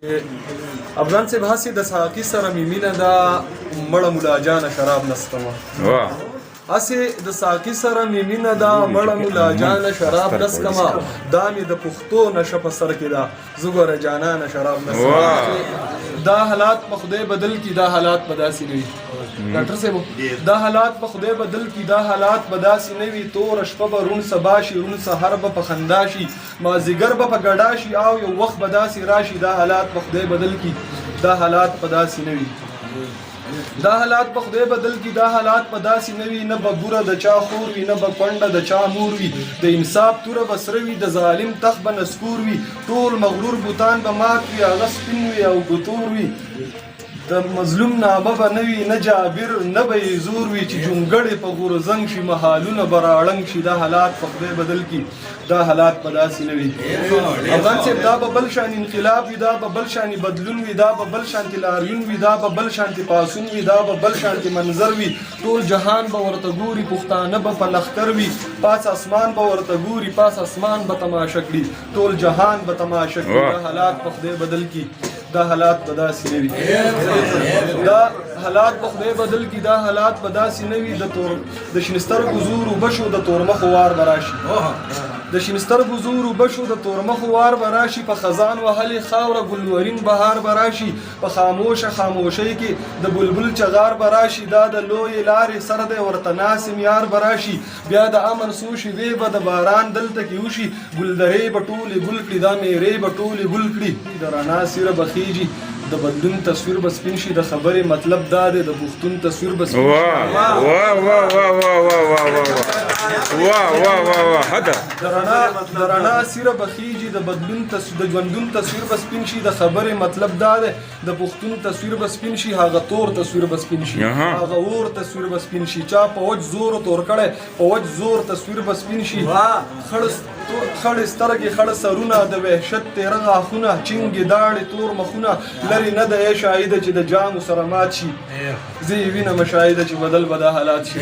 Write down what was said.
افغان صاحب هسې د ساقي سره مې مینه ده مړه ملا جانه شراب نسکمه هسې د ساقي سره مې مینه ده مړه ملا جانه شراب نسکمه دا مې د پښتو نشه په سر کې ده زه ګوره جانانه شراب نسکمه دا حالات په خدای بدل کی دا حالات په داسې نه وي ډاکټر صاحب دا حالات په خدای بدل کی دا حالات په داسې نه وي تور شپه به رون سبا شي رون سحر به په خندا شي مازدیګر به په ګډا شي او یو وخت به داسې راشي دا حالات په خدای بدل کی دا حالات په داسې نه وي دا حالات په خدای بدل کی دا حالات په داسې نه وي نه به بوره د چا خور وي نه به کونډه د چا مور وي د انصاف توره به سره وي د ظالم تخت به نسکور وي ټول مغرور بوتان به مات وي هغه سپین وي او ګتور وي د مظلوم نامه به نه وي نه جابر نه به یې زور وي چې جونګړې په غورځنګ شي محالونه به راړنګ شي دا حالات په خدای بدل کی دا حالات په داسې نه وي افغان صاحب دا به بل شان انقلاب وي دا به بل شان بدلون وي دا به بل شانتي لاریون وي دا به بل شانتي پاسون وي دا به بل شانتي منظر وي ټول جهان به ورته ګوري پښتانه به په لښکر وي پاس اسمان به ورته ګوري پاس اسمان به تماشه کړي ټول جهان به تماشه کړي دا حالات په خدای بدل کی دا حالات په داسې نه وي دا حالات په خدای بدل کی دا حالات په داسې نه وي د شینستر ګزور وبشو د تورمخ وار براشي د شینستر ګزور وبشو د تورمخ وار براشي په خزان وهلې خاوره ګلورین بهار براشي په خاموشۍ کې د بلبل چغار براشي دا د لوی لارې سر دی ورته ناسم یار براشي بیا د امن سوشي وی به د باران دلته کې وشي ګلدرې به ټولې ګل کړي دا میرې به ټولې ګل کړي د رڼا سیره بخیږي د بدلون تصویر به سپین شي د خبرې مطلب دا دی د پښتون تصویر به سپین شي د رڼا سیره به خیږي د بدلون د ژوندون تصویر به سپین شي د خبرې مطلب دا دی د پښتون تصویر به سپین شي هغه تور تصویر به سپین شي هغه اور تصویر به سپین شي چا په وچ زور تور کړی په وچ زور تصویر به سپین شي خړ سترګې خړ سرونه د وحشت تیره غاښونه چینګې داړې تور مخونه لرې نه د ای شاهده چې د جامو سره مات شي زه یې وینم شاهده چې بدل به دا حالات شي